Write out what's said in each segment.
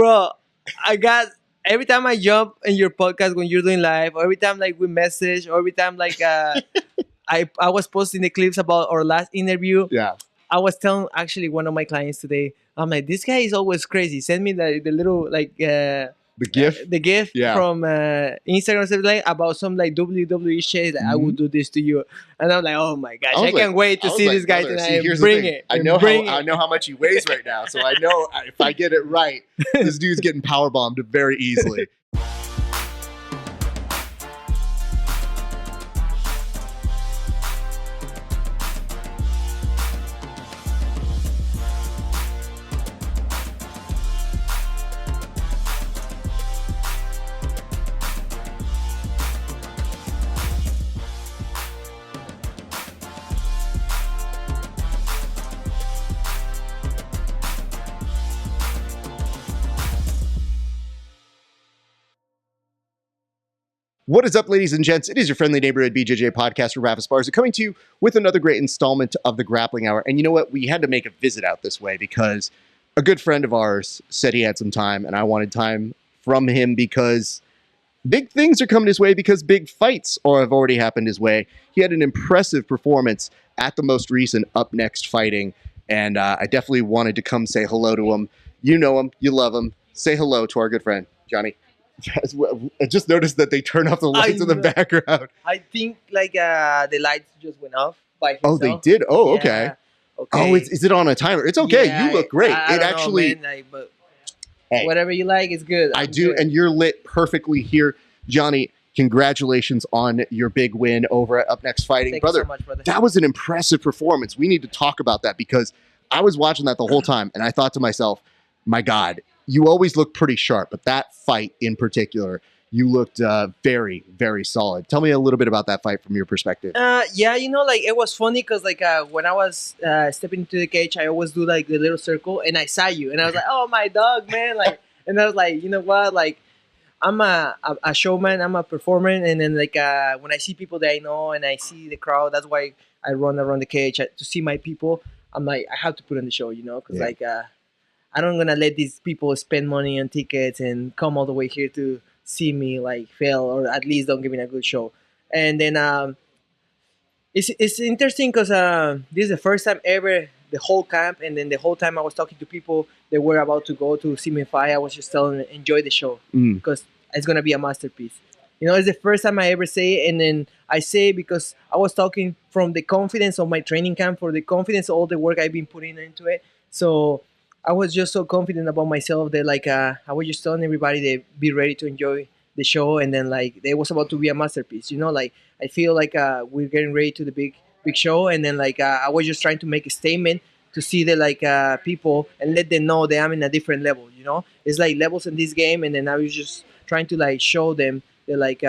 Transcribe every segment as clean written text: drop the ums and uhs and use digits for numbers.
bro, I got every time I jump in your podcast when you're doing live, or every time like we message, or every time like I was posting the clips about our last interview. Yeah. I was telling actually one of my clients today. I'm like, this guy is always crazy. Send me the little like The GIF. the gift Yeah. from Instagram or something like about some like WWE shit. Like, I would do this to you, and I'm like, oh my gosh, I can't wait to see this guy tonight. Bring it. I know how much he weighs right now, so I know if I get it right, this dude's getting power bombed very easily. What is up, ladies and gents? It is your friendly neighborhood BJJ podcaster, Rafa Esparza, coming to you with another great installment of the Grappling Hour. And you know what? We had to make a visit out this way because a good friend of ours said he had some time, and I wanted time from him because big things are coming his way, because big fights have already happened his way. He had an impressive performance at the most recent Up Next fighting, and I definitely wanted to come say hello to him. You know him. You love him. Say hello to our good friend, Gianni. I just noticed that they turn off the lights in the background. I think like the lights just went off by himself. Oh, they did? Oh, okay. Yeah. Okay. Oh, is it on a timer? It's okay. Yeah, you look great. I It don't actually, know, man, like, but hey, whatever you like is good. I I'm do, good. and you're lit perfectly here. Johnny, congratulations on your big win over at Up Next Fighting. Thank brother, you so much, brother. That was an impressive performance. We need to talk about that because I was watching that the whole time, and I thought to myself, my God, you always look pretty sharp, but that fight in particular, you looked very, very solid. Tell me a little bit about that fight from your perspective. Yeah, you know, like it was funny because like when I was stepping into the cage, I always do like the little circle, and I saw you, and I was like, oh my dog, man, like, and I was like, you know what, like I'm a showman, I'm a performer, and then like when I see people that I know and I see the crowd, that's why I run around the cage to see my people. I'm like, I have to put on the show, you know, because like I don't gonna let these people spend money on tickets and come all the way here to see me like fail, or at least don't give me a good show. And then it's interesting because this is the first time ever the whole camp, and then the whole time I was talking to people that were about to go to see me fight, I was just telling them enjoy the show because it's gonna be a masterpiece. You know, it's the first time I ever say it, and then I say it because I was talking from the confidence of my training camp, for the confidence of all the work I've been putting into it. So I was just so confident about myself that like I was just telling everybody to be ready to enjoy the show, and then like it was about to be a masterpiece. You know, like I feel like we're getting ready to the big show, and then like I was just trying to make a statement to see the like people and let them know that I'm in a different level. You know, it's like levels in this game, and then I was just trying to like show them that like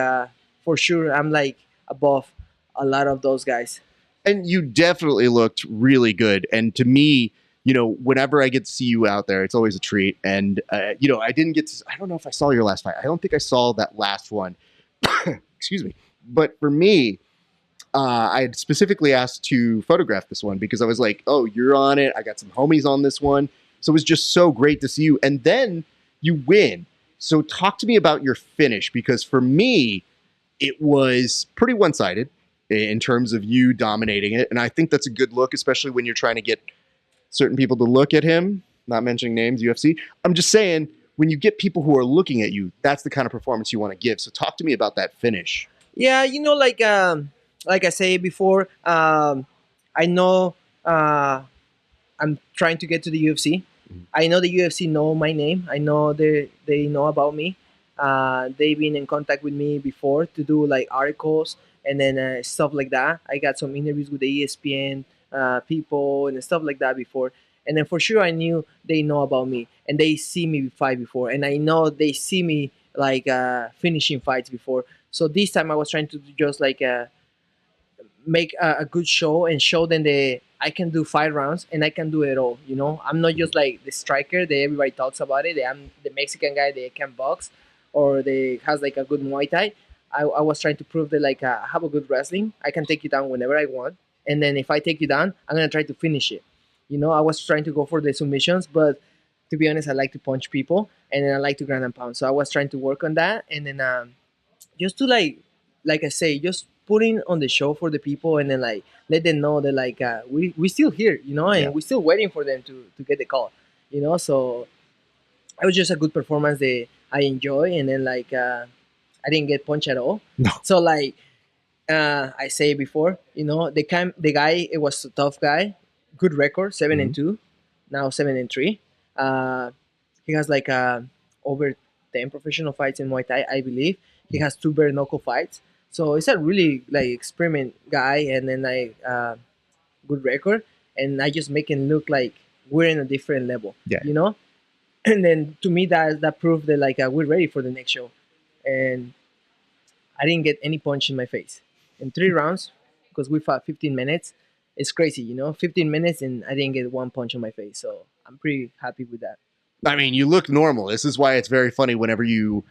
for sure I'm like above a lot of those guys. And you definitely looked really good. And to me, you know, whenever I get to see you out there, it's always a treat. And, you know, I don't know if I saw your last fight. I don't think I saw that last one. Excuse me. But for me, I had specifically asked to photograph this one because I was like, oh, you're on it. I got some homies on this one. So it was just so great to see you. And then you win. So talk to me about your finish, because for me, it was pretty one-sided in terms of you dominating it. And I think that's a good look, especially when you're trying to get certain people to look at him, not mentioning names, UFC. I'm just saying, when you get people who are looking at you, that's the kind of performance you want to give. So talk to me about that finish. Yeah, you know, like I said before, I know I'm trying to get to the UFC. I know the UFC know my name. I know they know about me. They've been in contact with me before to do like articles and then stuff like that. I got some interviews with the ESPN people and stuff like that before. And then for sure I knew they know about me and they see me fight before. And I know they see me like finishing fights before. So this time I was trying to just like make a good show and show them that I can do 5 rounds and I can do it all. You know, I'm not just like the striker that everybody talks about it. That I'm the Mexican guy that can box or that has like a good Muay Thai. I was trying to prove that like I have a good wrestling. I can take you down whenever I want. And then if I take you down, I'm going to try to finish it. You know, I was trying to go for the submissions, but to be honest, I like to punch people. and then I like to ground and pound. So I was trying to work on that, and then just to like I say, just putting on the show for the people, and then like let them know that like we still here, you know, Yeah. and we're still waiting for them to get the call, you know. So it was just a good performance that I enjoy, and then like I didn't get punched at all. No. So like I say before, you know, the guy, it was a tough guy, good record, 7-2, now 7-3. He has like over 10 professional fights in Muay Thai, I believe. He has 2 bare knuckle fights, so it's a really like experiment guy, and then like good record, and I just make him look like we're in a different level, Yeah. you know. And then to me that proved that like we're ready for the next show, and I didn't get any punch in my face in 3 rounds because we fought 15 minutes. It's crazy, you know, 15 minutes and I didn't get one punch on my face. So I'm pretty happy with that. I mean, you look normal. This is why it's very funny whenever you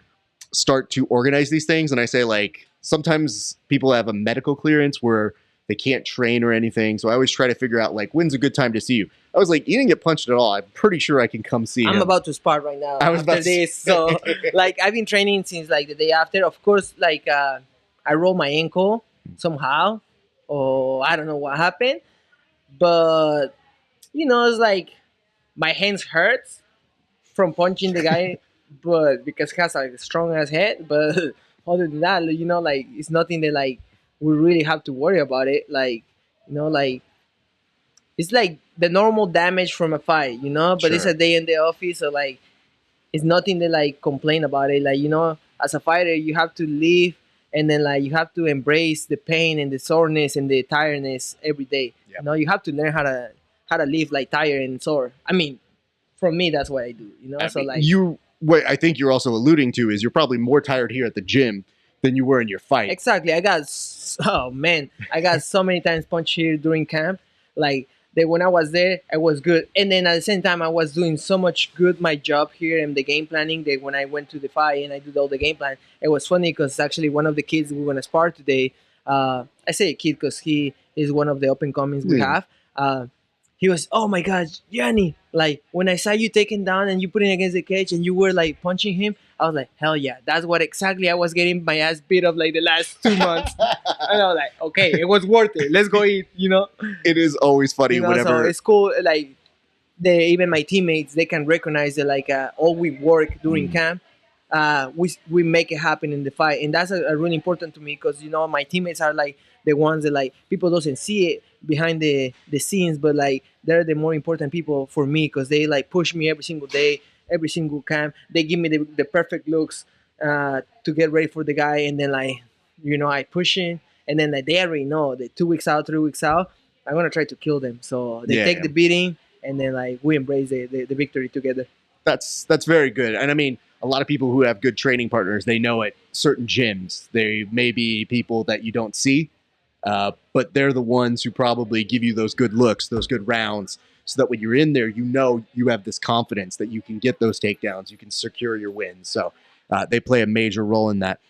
start to organize these things. And I say, like, sometimes people have a medical clearance where they can't train or anything. So I always try to figure out, like, when's a good time to see you. I was like, you didn't get punched at all. I'm pretty sure I can come see you. I'm about to spar right now I was after about to this. So, like, I've been training since, like, the day after. Of course, like, I rolled my ankle somehow. Or I don't know what happened. But, you know, it's like my hands hurts from punching the guy, but because he has like a strong ass head. But other than that, you know, like it's nothing that like we really have to worry about it. Like, you know, like it's like the normal damage from a fight, you know. But it's Sure. a day in the office, so like it's nothing to like complain about it. Like, you know, as a fighter, you have to live, and then like you have to embrace the pain and the soreness and the tiredness every day. Yeah. You know, you have to learn how to live like tired and sore. I mean, for me, that's what I do. You know, I so mean, like what I think you're also alluding to is you're probably more tired here at the gym than you were in your fight. exactly. Oh man, I got so many times punched here during camp. Like that when I was there, I was good, and then at the same time, I was doing so much good my job here and the game planning. That when I went to the fight and I did all the game plan, it was funny because actually one of the kids we're gonna spar today. I say a kid because he is one of the up and comings we Yeah. have. He was, oh my god, Gianni! Like when I saw you taking down and you putting against the cage and you were like punching him, I was like, hell yeah, that's what exactly I was getting my ass beat up like the last 2 months. And I was like, okay, it was worth it. Let's go eat, you know. It is always funny You know, so whenever it's cool. Like even my teammates, they can recognize that like all we work during camp, we make it happen in the fight, and that's a really important to me because you know my teammates are like the ones that like people doesn't see it behind the scenes, but like they're the more important people for me because they like push me every single day, every single camp. They give me the perfect looks to get ready for the guy, and then like you know I push in, and then like they already know that 2 weeks out, 3 weeks out, I'm gonna try to kill them. So they Yeah. take the beating, and then like we embrace the victory together. that's very good. And I mean, a lot of people who have good training partners, they know at certain gyms, they may be people that you don't see, but they're the ones who probably give you those good looks, those good rounds, so that when you're in there, you know you have this confidence that you can get those takedowns, you can secure your wins. So they play a major role in that.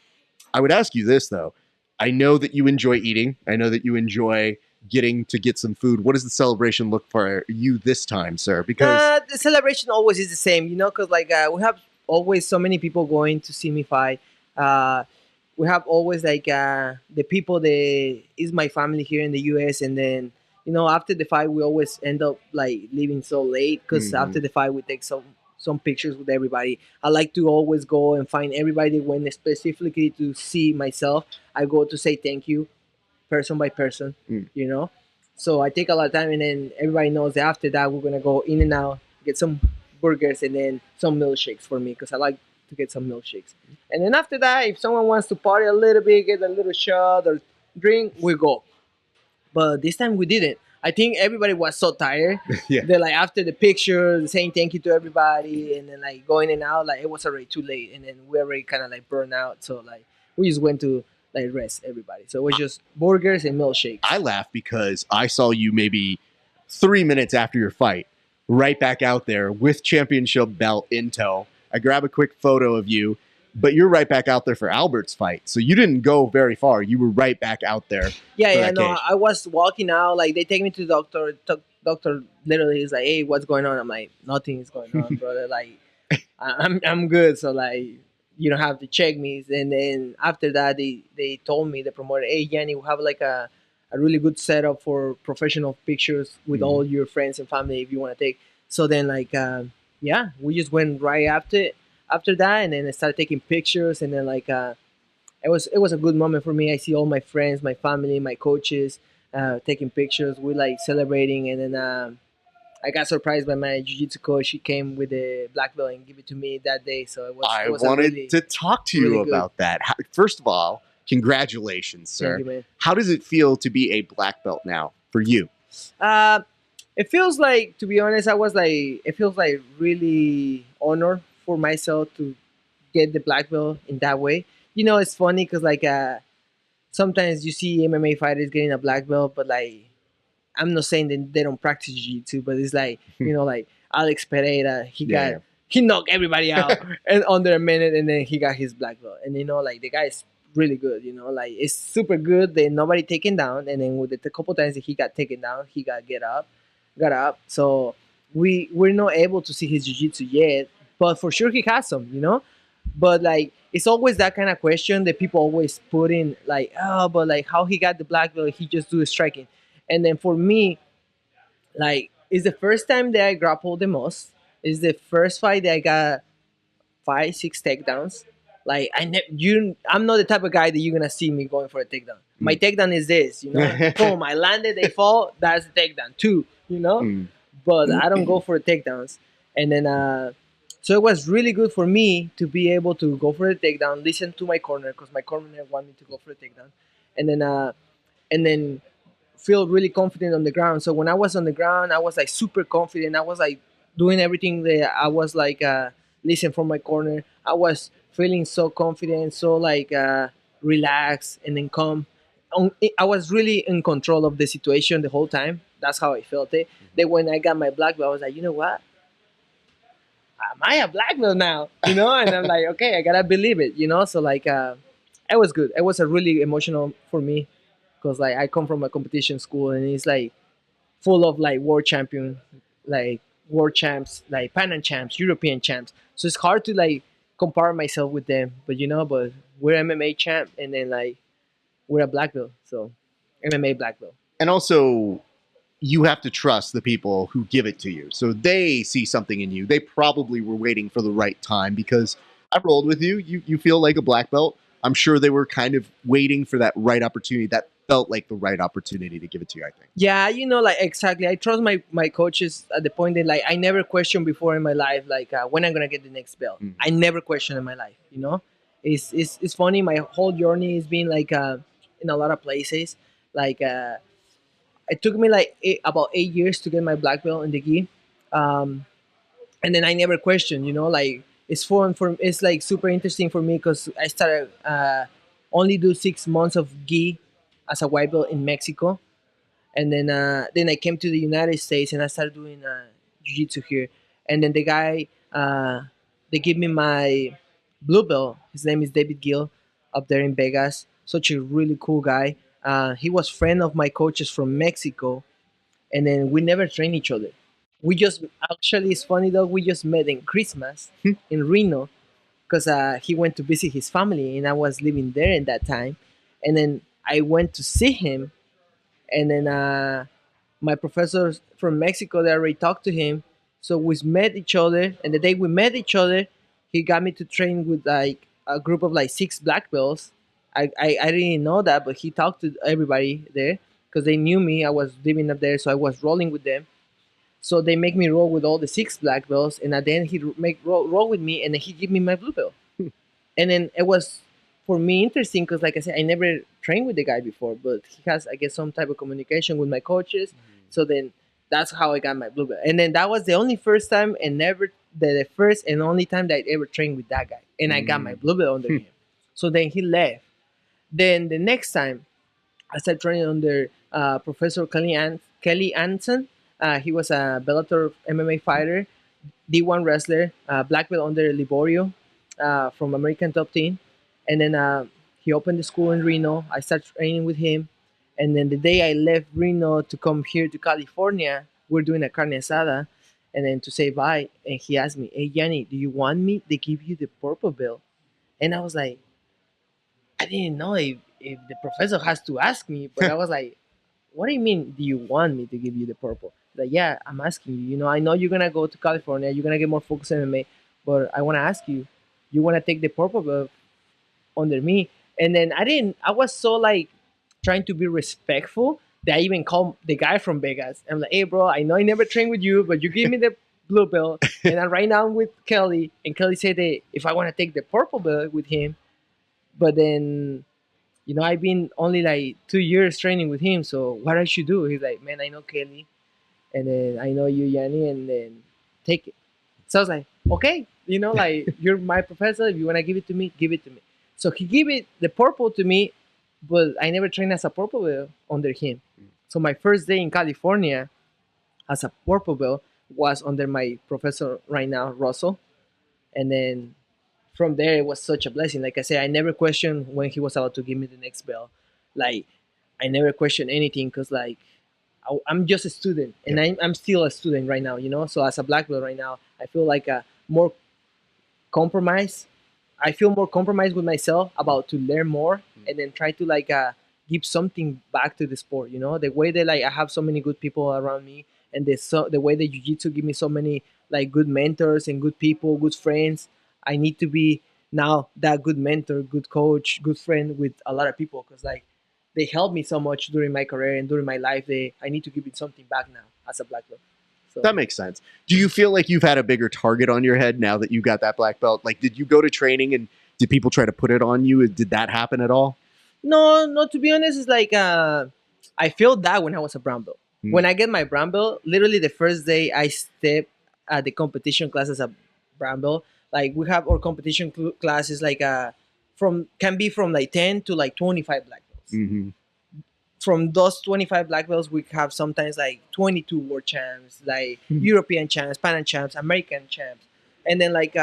I would ask you this, though. I know that you enjoy eating. I know that you enjoy getting to get some food. What does the celebration look for you this time, sir? Because The celebration always is the same, you know, because like we have always so many people going to see me fight. We have always like the people that is my family here in the U.S. and then you know after the fight we always end up like leaving so late because Mhm. after the fight we take some pictures with everybody. I like to always go and find everybody when specifically to see myself. I go to say thank you person by person, Mm. you know. So I take a lot of time, and then everybody knows that after that we're gonna go in and out, get some burgers, and then some milkshakes for me because I like to get some milkshakes. And then after that, if someone wants to party a little bit, get a little shot or drink, we go. But this time we didn't. I think everybody was so tired. Yeah. That like after the picture, saying thank you to everybody, and then like going in and out, like it was already too late, and then we already kind of like burned out. So like we just went to like rest everybody. So it was just burgers and milkshakes. I laugh because I saw you maybe 3 minutes after your fight, right back out there with championship belt in tow. I grab a quick photo of you, but you're right back out there for Albert's fight. So you didn't go very far. You were right back out there. Yeah, for yeah, that no. cage. I was walking out, like they take me to the doctor. Doctor literally is like, "Hey, what's going on?" I'm like, "Nothing is going on, brother." Like, I'm good. So like, you don't have to check me. And then after that, they told me, the promoter, hey Gianni, we have like a really good setup for professional pictures with Mhm. all your friends and family if you want to take. So then like, yeah, we just went right after that, and then I started taking pictures, and then like, it was a good moment for me. I see all my friends, my family, my coaches, taking pictures. We like celebrating, and then I got surprised by my jiu-jitsu coach. She came with a black belt and give it to me that day. So it I was a wanted really to talk to really you good. about that. First of all, congratulations, Thank sir. you, man. How does it feel to be a black belt now for you? Uh, it feels like, to be honest, it feels like really honor for myself to get the black belt in that way. You know, it's funny because like, sometimes you see MMA fighters getting a black belt, but like, I'm not saying that they don't practice jiu-jitsu, but it's like, like Alex Pereira, Yeah, he knocked everybody out and under a minute, and then he got his black belt. And like, the guy is really good. Like, it's super good. Then nobody taken down, and then with the couple times that he got taken down, he got up. So we're not able to see his jiu-jitsu yet, but for sure he has some. But like, it's always that kind of question that people always put in, like, oh, but like, how he got the black belt? He just do the striking. And then for me, like, it's the first time that I grappled the most. It's the first fight that I got 5, 6 takedowns. Like, I'm not the type of guy that you're gonna see me going for a takedown. My Mm. takedown is this. Boom, I landed, they fall. That's a takedown. Two. Mm. But I don't go for the takedowns. And then, so it was really good for me to be able to go for the takedown, listen to my corner because my corner wanted me to go for the takedown, and then feel really confident on the ground. So when I was on the ground, I was like super confident. I was like doing everything that I was like, listen from my corner. I was feeling so confident, so like, relaxed and then calm. I was really in control of the situation the whole time. That's how I felt it. Then when I got my black belt, I was like, you know what? Am I a black belt now? And I'm like, okay, I gotta believe it. So like, it was good. It was a really emotional for me because like, I come from a competition school, and it's like full of like world champion, like world champs, like Pan Am champs, European champs. So it's hard to like compare myself with them. But we're MMA champ, and then like, we're a black belt, so MMA black belt. And also, you have to trust the people who give it to you. So they see something in you. They probably were waiting for the right time because I rolled with you. You feel like a black belt. I'm sure they were kind of waiting for that right opportunity. That felt like the right opportunity to give it to you, I think. Yeah, like, exactly. I trust my coaches at the point that like, I never questioned before in my life, like, when I'm gonna get the next belt. Mhm. I never questioned in my life. It's funny. My whole journey has been like, in a lot of places. Like, it took me like about 8 years to get my black belt in the gi, and then I never questioned. Like, it's fun for it's like super interesting for me because I started, only do 6 months of gi as a white belt in Mexico, and then I came to the United States and I started doing, jiu-jitsu here. And then the guy, they give me my blue belt. His name is David Gill, up there in Vegas. Such a really cool guy. He was friend of my coaches from Mexico, and then we never trained each other. We just Actually, it's funny though. We just met in Christmas in Reno because, he went to visit his family and I was living there in that time. And then I went to see him, and then, my professors from Mexico, they already talked to him. So we met each other, and the day we met each other, he got me to train with like a group of like 6 black belts. I didn't know that, but he talked to everybody there because they knew me. I was living up there, so I was rolling with them. So they make me roll with all the 6 black belts, and at the end he make roll with me, and then he give me my blue belt. And then it was for me interesting because, like I said, I never trained with the guy before, but he has, I guess, some type of communication with my coaches. So then that's how I got my blue belt. And then that was the only first time, and never the first and only time that I ever trained with that guy, and I got my blue belt under him. So then he left. Then the next time I started training under, Professor Kelly Anson. He was a Bellator MMA fighter, D1 wrestler, black belt under Liborio, from American Top Team. And then, he opened the school in Reno. I started training with him. And then the day I left Reno to come here to California, we're doing a carne asada. and then to say bye. And he asked me, "Hey, Gianni, do you want me to give you the purple belt?" And I was like, I didn't know if the professor has to ask me, but I was like, what do you mean? Do you want me to give you the purple? Like, yeah, I'm asking you. You know, I know you're gonna go to California, you're gonna get more focused on MMA, but I want to ask you, you want to take the purple belt under me? And then I was so like trying to be respectful that I even called the guy from Vegas. I'm like, hey, bro, I know I never trained with you, but you give me the blue belt, and I'm right now with Kelly, and Kelly said that if I want to take the purple belt with him, but then I've been only like 2 years training with him. So what I should do? He's like, man, I know Kelly, and then I know you, Yanni, and then take it. So I was like, okay, like you're my professor. If you wanna give it to me, give it to me. So he gave it the purple to me, but I never trained as a purple belt under him. So my first day in California as a purple belt was under my professor right now, Russell, and then from there it was such a blessing. Like I said, I never questioned when he was about to give me the next belt. Like I never questioned anything because like I'm just a student and Yeah. I'm still a student right now. So as a black belt right now, I feel like a more compromise. I feel more compromised with myself about to learn more and then try to like give something back to the sport. The way that like I have so many good people around me, and the way that jiu-jitsu give me so many like good mentors and good people, good friends. I need to be now that good mentor, good coach, good friend with a lot of people because like they helped me so much during my career and during my life. I need to give it something back now as a black belt. So That makes sense. Do you feel like you've had a bigger target on your head now that you got that black belt? Like, did you go to training and did people try to put it on you? Did that happen at all? no, no. To be honest, it's like I felt that when I was a brown belt. Mm. When I get my brown belt, literally the first day I step at the competition class as a brown belt, like we have our competition classes like from can be from like 10 to like 25 black belts. Mm-hmm. From those 25 black belts, we have sometimes like 22 world champs, like European champs, Pan champs, American champs, and then like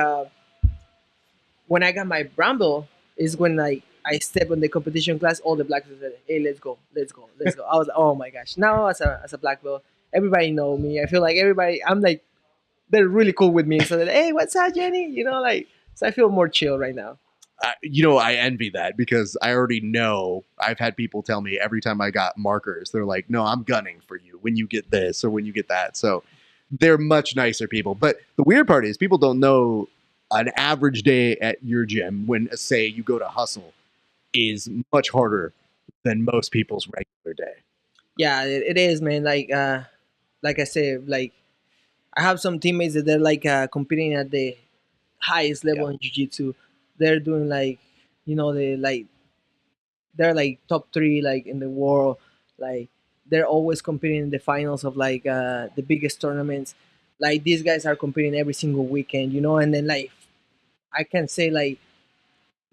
when I got my brown belt is when like I step on the competition class, all the black belts said, "Hey, let's go, let's go, let's go." I was like, "Oh my gosh!" Now as a black belt, everybody know me. I feel like everybody. I'm like they're really cool with me. So they're like, "Hey, what's up, Jenny?" Like so I feel more chill right now. I envy that because I already know I've had people tell me every time I got markers, they're like, no, I'm gunning for you when you get this or when you get that. So they're much nicer people. But the weird part is people don't know an average day at your gym when, say, you go to hustle is much harder than most people's regular day. Yeah, it is, man. Like I said, like I have some teammates that they're like competing at the highest level Yeah. in jiu-jitsu. They're doing like they're like top three like in the world. Like they're always competing in the finals of like the biggest tournaments. Like these guys are competing every single weekend, and then like I can say like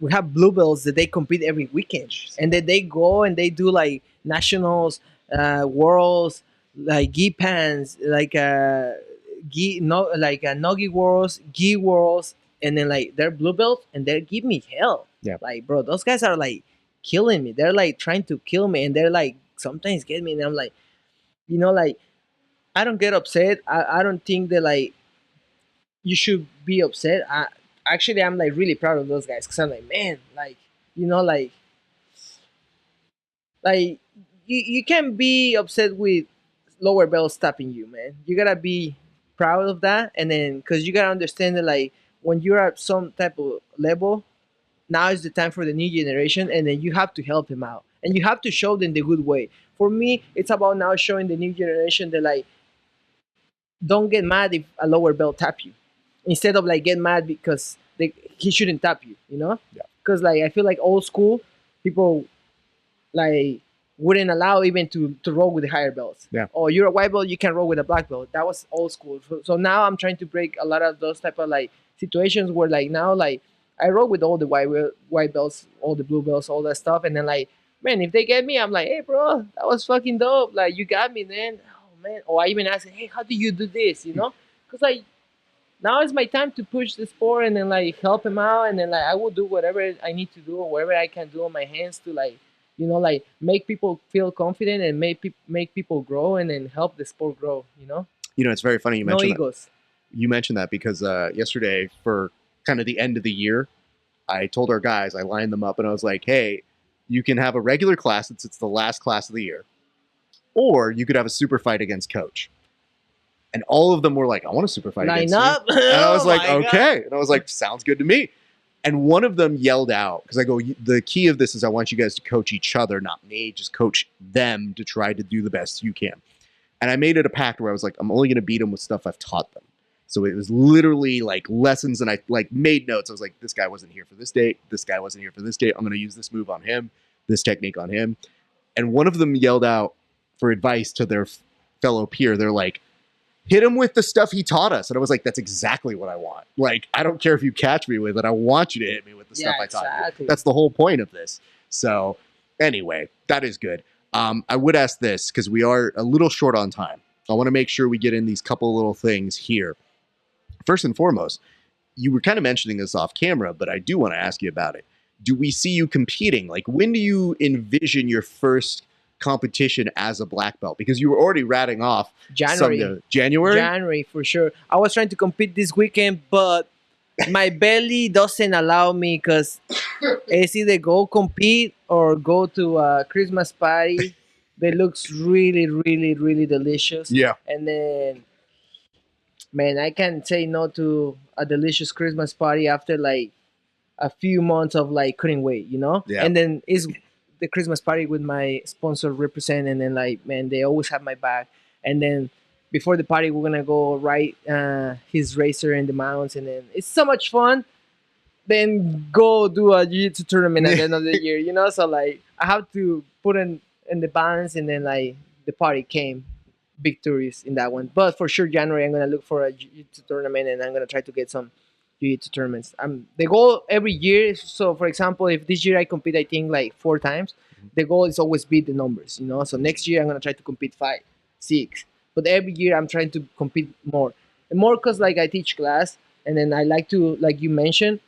we have blue belts that they compete every weekend, and then they go and they do like nationals, worlds, like gi pans, like gi no like nogi worlds, gi worlds, and then like they're blue belts and they give me hell. Yeah. Like bro, those guys are like killing me. They're like trying to kill me, and they're like sometimes get me, and I'm like, like I don't get upset. I don't think that like you should be upset. Actually I'm like really proud of those guys because I'm like, man, like you know, like you can't be upset with lower belts stopping you, man. You gotta be proud of that, and then because you gotta understand that like when you're at some type of level, now is the time for the new generation, and then you have to help them out, and you have to show them the good way. For me, it's about now showing the new generation that like don't get mad if a lower belt tap you, instead of like get mad because he shouldn't tap you. Yeah. Because like I feel like old school people like wouldn't allow even to roll with the higher belts. Yeah. Oh, you're a white belt, you can roll with a black belt. That was old school. So now I'm trying to break a lot of those type of like situations where like now like I roll with all the white belts, all the blue belts, all that stuff, and then like man, if they get me, I'm like, hey bro, that was fucking dope. Like you got me, man. Oh man. Or I even ask, hey, how do you do this? Because like now is my time to push the sport and then like help him out, and then like I will do whatever I need to do or whatever I can do on my hands to like like make people feel confident and make people grow and then help the sport grow. You know, it's very funny you No mentioned that. egos. You mentioned that because yesterday, for kind of the end of the year, I told our guys, I lined them up and I was like, hey, you can have a regular class since it's the last class of the year, or you could have a super fight against coach. And all of them were like, I want a super fight Line against up. you. And I was Oh like, my God. okay. And I was like, sounds good to me. And one of them yelled out, because I go, the key of this is I want you guys to coach each other, not me. Just coach them to try to do the best you can. And I made it a pact where I was like, I'm only going to beat them with stuff I've taught them. So it was literally like lessons, and I like made notes. I was like, this guy wasn't here for this date. This guy wasn't here for this date. I'm going to use this move on him, this technique on him. And one of them yelled out for advice to their fellow peer. They're like, hit him with the stuff he taught us. And I was like, that's exactly what I want. Like, I don't care if you catch me with it. I want you to hit me with the stuff I taught you. That's the whole point of this. So anyway, that is good. I would ask this because we are a little short on time. I want to make sure we get in these couple little things here. First and foremost, you were kind of mentioning this off camera, but I do want to ask you about it. Do we see you competing? Like, when do you envision your first competition as a black belt? Because you were already ratting off January. January For sure. I was trying to compete this weekend, but my belly doesn't allow me because it's either go compete or go to a Christmas party that looks really, really, really delicious. Yeah. And then, man, I can't say no to a delicious Christmas party after like a few months of like couldn't wait, you know? Yeah. And then is the Christmas party with my sponsor represent, and then like, man, they always have my back. And then before the party, we're gonna go ride his racer in the mountains, and then it's so much fun. Then go do a jiu-jitsu tournament at the end of the year, you know? So like I have to put in the balance, and then like the party came victories in that one. But for sure, January I'm gonna look for a jiu-jitsu tournament, and I'm gonna try to get some jiu-jitsu tournaments. The goal every year. So for example, if this year I compete, I think like 4 times, the goal is always beat the numbers, you know. So next year I'm gonna try to compete 5, 6. But every year I'm trying to compete more and more because like I teach class, and then I like to, like you mentioned,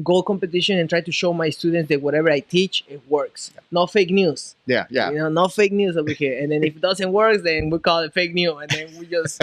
go competition and try to show my students that whatever I teach, it works. No fake news. Yeah. You know, no fake news over here. And then if it doesn't work, then we call it fake news, and then we just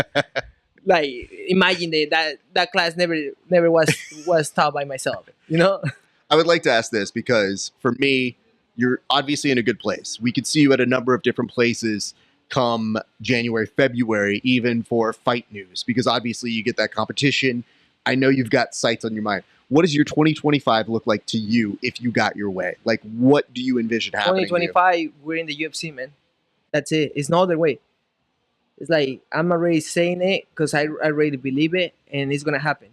like imagine that class never was taught by myself. You know. I would like to ask this because for me, you're obviously in a good place. We could see you at a number of different places come January, February, even for fight news, because obviously you get that competition. I know you've got sights on your mind. What does your 2025 look like to you if you got your way? Like, what do you envision happening? 2025, we're in the UFC, man. That's it. It's no other way. It's like I'm already saying it because I really believe it, and it's gonna happen.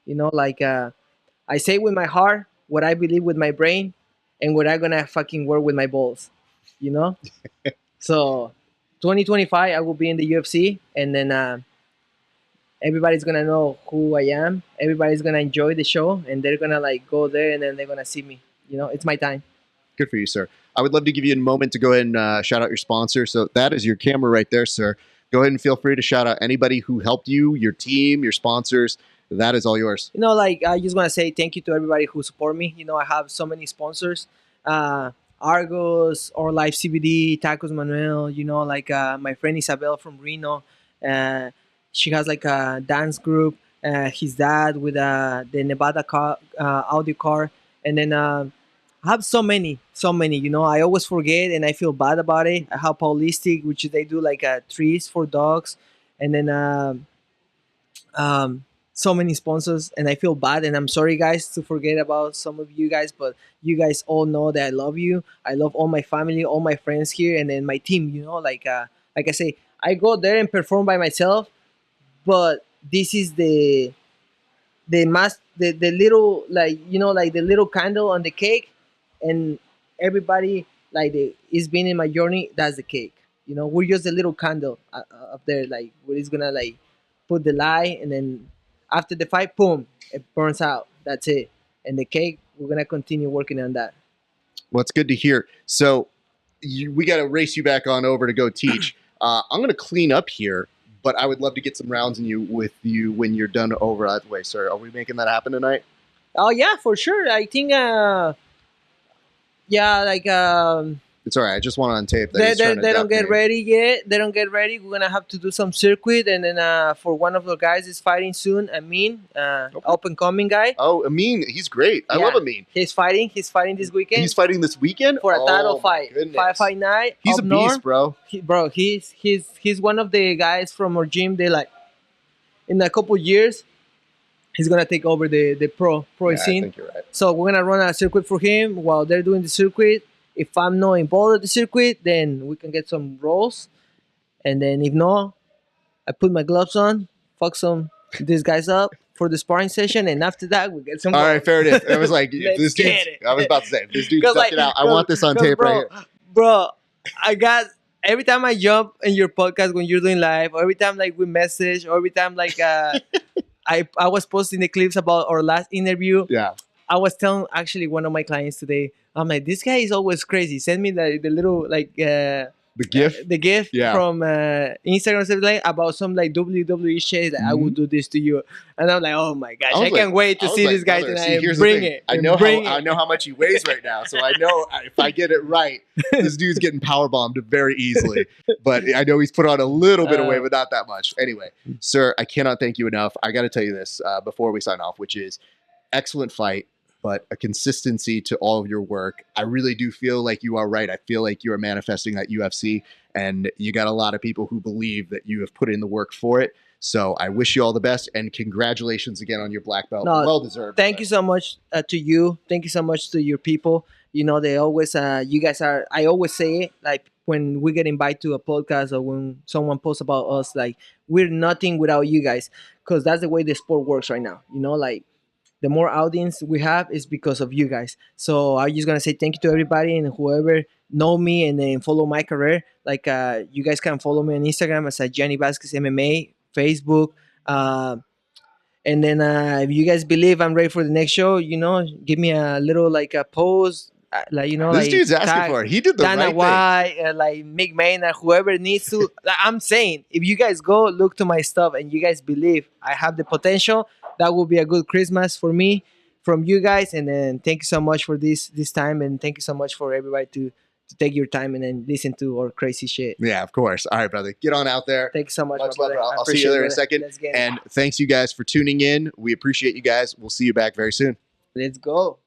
You know, like I say with my heart what I believe with my brain, and what I'm gonna fucking work with my balls. You know. So, 2025, I will be in the UFC, and then everybody's gonna know who I am. Everybody's gonna enjoy the show, and they're gonna like go there, and then they're gonna see me. You know, it's my time. Good for you, sir. I would love to give you a moment to go ahead and shout out your sponsor. So that is your camera right there, sir. Go ahead and feel free to shout out anybody who helped you, your team, your sponsors. That is all yours. You know, like I just want to say thank you to everybody who support me. You know, I have so many sponsors. Argos or Life CBD, Tacos Manuel, you know, like my friend Isabel from Reno. She has like a dance group. His dad with the Nevada car, Audi car. And then I have so many, you know, I always forget and I feel bad about it. I have Paulistic, which they do like trees for dogs. And then so many sponsors, and I feel bad, and I'm sorry guys to forget about some of you guys, but you guys all know that I love you. I love all my family, all my friends here, and then my team, you know, like I say, I go there and perform by myself, but this is the little, like, you know, like the little candle on the cake, and everybody like is been in my journey. That's the cake, you know. We're just a little candle up there, like where it's gonna like put the light, and then after the fight, boom, it burns out. That's it. And the cake, we're gonna continue working on that. Well, it's good to hear. So we got to race you back on over to go teach. I'm going to clean up here, but I would love to get some rounds in you with you when you're done over that way, sir. Are we making that happen tonight? Oh yeah, for sure. I think yeah, like It's all right. I just want on tape that They, he's trying to they don't duck get me. ready yet. They don't get ready. We're gonna have to do some circuit, and then for one of the guys is fighting soon. Amin, Okay. up and coming guy. Oh, Amin, he's great. I Yeah. love Amin. He's fighting. He's fighting this weekend. He's fighting this weekend for a title Oh, my fight. goodness. Fight night. He's up a beast, north. bro. Bro, he's one of the guys from our gym. They like in a couple years, he's gonna take over the pro Yeah, I scene. think you're right. So we're gonna run a circuit for him while they're doing the circuit. If I'm not involved at the circuit, then we can get some rolls. And then if not, I put my gloves on, fuck these guys up for the sparring session, and after that we get some. All right, rolls. fair enough. I was like, if Let's this dude's, get it. I was about to say, if this dude's 'Cause, ducking out. I want this on tape bro, right here. Bro, I got every time I jump in your podcast when you're doing live, or every time like we message, or every time like I was posting the clips about our last interview. Yeah. I was telling actually one of my clients today, I'm like, this guy is always crazy. Send me the little like The GIF. the gift Yeah. from Instagram or something like about some like WWE shit that I would do this to you, and I'm like, oh my gosh, I I, was like- can't wait to I was see like, this guy brother, tonight. see, And here's the bring thing. it. I and know bring how I it. know how much he weighs right now, so I know if I get it right, this dude's getting power bombed very easily. But I know he's put on a little bit of weight, but not that much. Anyway, sir, I cannot thank you enough. I got to tell you this before we sign off, which is excellent fight, but a consistency to all of your work. I really do feel like you are right. I feel like you are manifesting that UFC, and you got a lot of people who believe that you have put in the work for it. So I wish you all the best, and congratulations again on your black belt. No, well deserved. Thank you so much to you. Thank you so much to your people. You know, they always, you guys are, I always say it, like when we get invited to a podcast or when someone posts about us, like we're nothing without you guys, because that's the way the sport works right now. You know, like the more audience we have is because of you guys. So I'm just going to say thank you to everybody and whoever know me and then follow my career. Like you guys can follow me on Instagram as Gianni Vazquez MMA, Facebook, and then if you guys believe I'm ready for the next show, you know, give me a little like a post, like you know, This like dude's asking tag for it. He did the Dana right thing. White, like Mick Maynard, whoever needs to. Like, I'm saying, if you guys go look to my stuff and you guys believe I have the potential, that will be a good Christmas for me from you guys. And then thank you so much for this time, and thank you so much for everybody to take your time and then listen to our crazy shit. Yeah, of course. All right, brother. Get on out there. Thank you so much, Much my love, brother. bro. I I'll see appreciate you there in it, a second. Let's get it. And thanks you guys for tuning in. We appreciate you guys. We'll see you back very soon. Let's go.